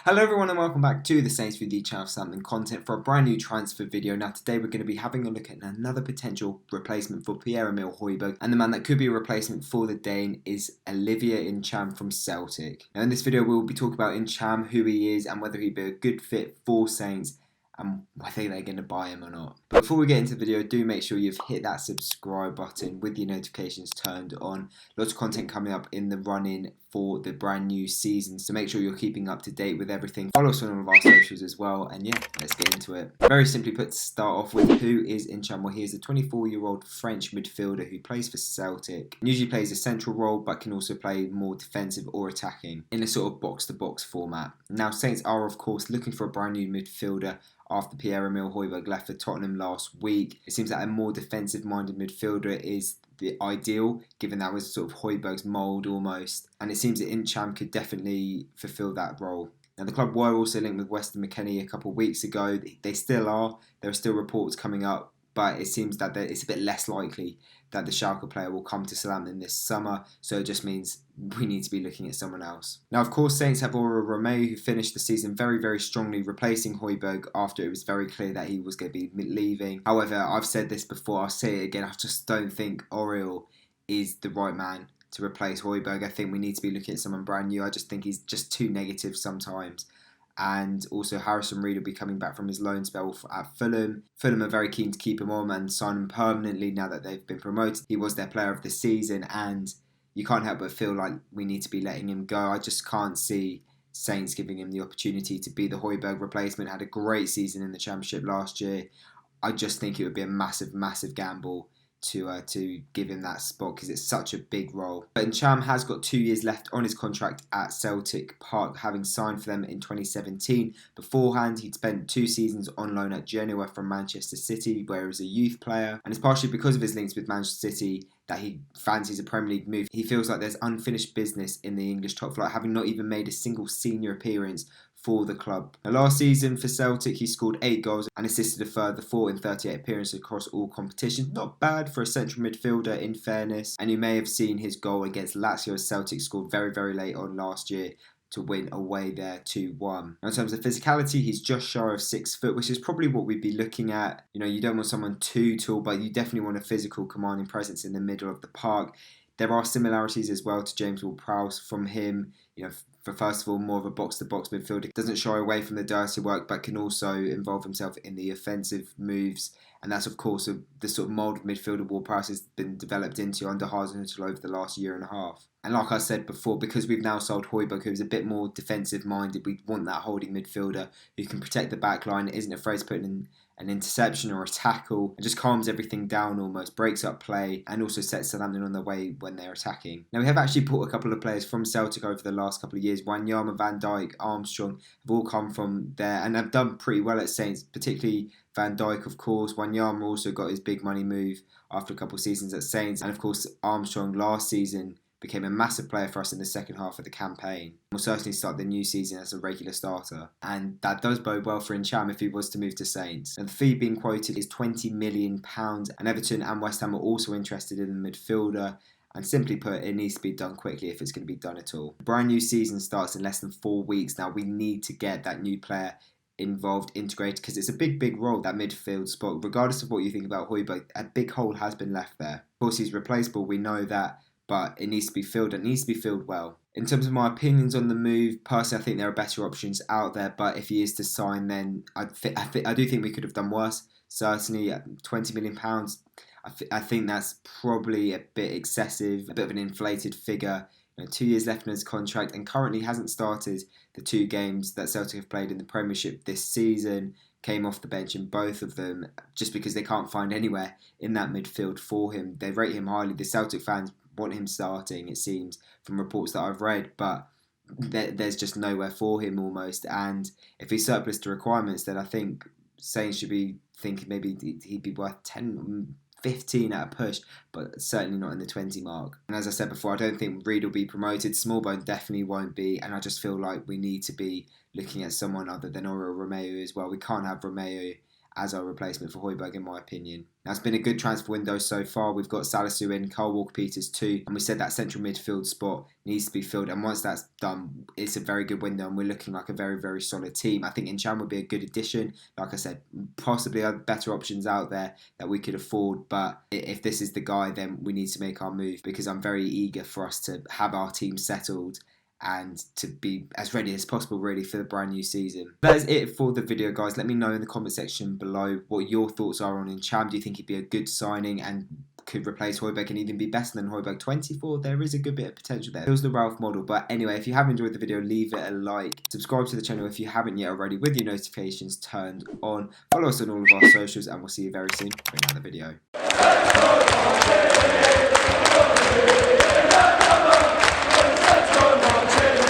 Hello everyone and welcome back to the Saints with the channel Something content for a brand new transfer video. Now today we're going to be having a look at another potential replacement for Pierre-Emile Hojbjerg, and the man that could be a replacement for the Dane is Olivier NTCHAM from Celtic. Now in this video we'll be talking about NTCHAM, who he is and whether he'd be a good fit for Saints and whether they're going to buy him or not. But before we get into the video, do make sure you've hit that subscribe button with your notifications turned on. Lots of content coming up in the run-in for the brand new season, so make sure you're keeping up to date with everything. Follow us on all of our socials as well, and yeah, let's get into it. Very simply put, to start off with, who is NTCHAM? Well, he is a 24-year-old French midfielder who plays for Celtic. Usually plays a central role, but can also play more defensive or attacking in a sort of box-to-box format. Now, Saints are, of course, looking for a brand new midfielder after Pierre-Emile Hojbjerg left for Tottenham last week. It seems that a more defensive-minded midfielder is the ideal, given that was sort of Hojbjerg's mould almost, and it seems that NTCHAM could definitely fulfil that role. Now the club were also linked with Weston McKennie a couple of weeks ago. They still are. There are still reports coming up, but it seems that it's a bit less likely that the Schalke player will come to Southampton this summer, so it just means we need to be looking at someone else. Now, of course, Saints have Olivier Romeu, who finished the season very, very strongly, replacing Hojbjerg after it was very clear that he was going to be leaving. However, I've said this before, I'll say it again, I just don't think Oriol is the right man to replace Hojbjerg. I think we need to be looking at someone brand new. I just think he's just too negative sometimes. And also Harrison Reed will be coming back from his loan spell at Fulham. Fulham are very keen to keep him on and sign him permanently now that they've been promoted. He was their player of the season and you can't help but feel like we need to be letting him go. I just can't see Saints giving him the opportunity to be the Hojbjerg replacement. Had a great season in the Championship last year. I just think it would be a massive, massive gamble to give him that spot because it's such a big role. But NTCHAM has got 2 years left on his contract at Celtic Park, having signed for them in 2017. Beforehand, he'd spent 2 seasons on loan at Genoa from Manchester City, where he was a youth player. And it's partially because of his links with Manchester City that he fancies a Premier League move. He feels like there's unfinished business in the English top flight, having not even made a single senior appearance for the club. Now, last season for Celtic, he scored 8 goals and assisted a further 4 in 38 appearances across all competitions. Not bad for a central midfielder, in fairness. And you may have seen his goal against Lazio as Celtic scored very, very late on last year to win away there 2-1. Now, in terms of physicality, he's just shy of 6 foot, which is probably what we'd be looking at. You know, you don't want someone too tall, but you definitely want a physical, commanding presence in the middle of the park. There are similarities as well to James Ward-Prowse from him. You know, for first of all, more of a box-to-box midfielder. Doesn't shy away from the dirty work, but can also involve himself in the offensive moves. And that's, of course, the sort of mould of midfielder Ward-Prowse has been developed into under Hasenhüttl over the last year and a half. And like I said before, because we've now sold Hojbjerg, who's a bit more defensive-minded, we want that holding midfielder who can protect the back line, isn't afraid to put in an interception or a tackle, and just calms everything down almost, breaks up play, and also sets Southampton on their way when they're attacking. Now, we have actually bought a couple of players from Celtic over the last couple of years. Wanyama, Van Dijk, Armstrong have all come from there and have done pretty well at Saints, particularly Van Dijk, of course. Wanyama also got his big money move after a couple of seasons at Saints, and of course Armstrong last season became a massive player for us in the second half of the campaign. We'll certainly start the new season as a regular starter, and that does bode well for NTCHAM if he was to move to Saints. And the fee being quoted is £20 million, and Everton and West Ham are also interested in the midfielder. And simply put, it needs to be done quickly if it's going to be done at all. The brand new season starts in less than 4 weeks now. We need to get that new player involved, integrated, because it's a big, big role, that midfield spot. Regardless of what you think about Hojbjerg, a big hole has been left there. Of course, he's replaceable, we know that, but it needs to be filled. It needs to be filled well. In terms of my opinions on the move, personally, I think there are better options out there. But if he is to sign, then I do think we could have done worse. Certainly, £20 million. I think that's probably a bit excessive, a bit of an inflated figure. 2 years left in his contract, and currently hasn't started the 2 games that Celtic have played in the Premiership this season. Came off the bench in both of them just because they can't find anywhere in that midfield for him. They rate him highly. The Celtic fans want him starting, it seems, from reports that I've read, but there's just nowhere for him almost. And if he's surplus to requirements, then I think Saints should be thinking maybe he'd be worth 10, 15 at a push, but certainly not in the 20 mark. And as I said before, I don't think Reed will be promoted. Smallbone definitely won't be, and I just feel like we need to be looking at someone other than Oriol Romeu as well. We can't have Romeu as our replacement for Hojbjerg, in my opinion. Now, it's been a good transfer window so far. We've got Salisu in, Kyle Walker-Peters too, and we said that central midfield spot needs to be filled. And once that's done, it's a very good window, and we're looking like a very, very solid team. I think NTCHAM would be a good addition. Like I said, possibly other better options out there that we could afford. But if this is the guy, then we need to make our move, because I'm very eager for us to have our team settled and to be as ready as possible really for the brand new season. That is it for the video, guys. Let me know in the comment section below what your thoughts are on NTCHAM. Do you think he'd be a good signing and could replace Hojbjerg and even be better than Hojbjerg 24? There is a good bit of potential there. It was the Ralph model. But anyway, if you have enjoyed the video, leave it a like. Subscribe to the channel if you haven't yet already with your notifications turned on. Follow us on all of our socials, and we'll see you very soon for another video.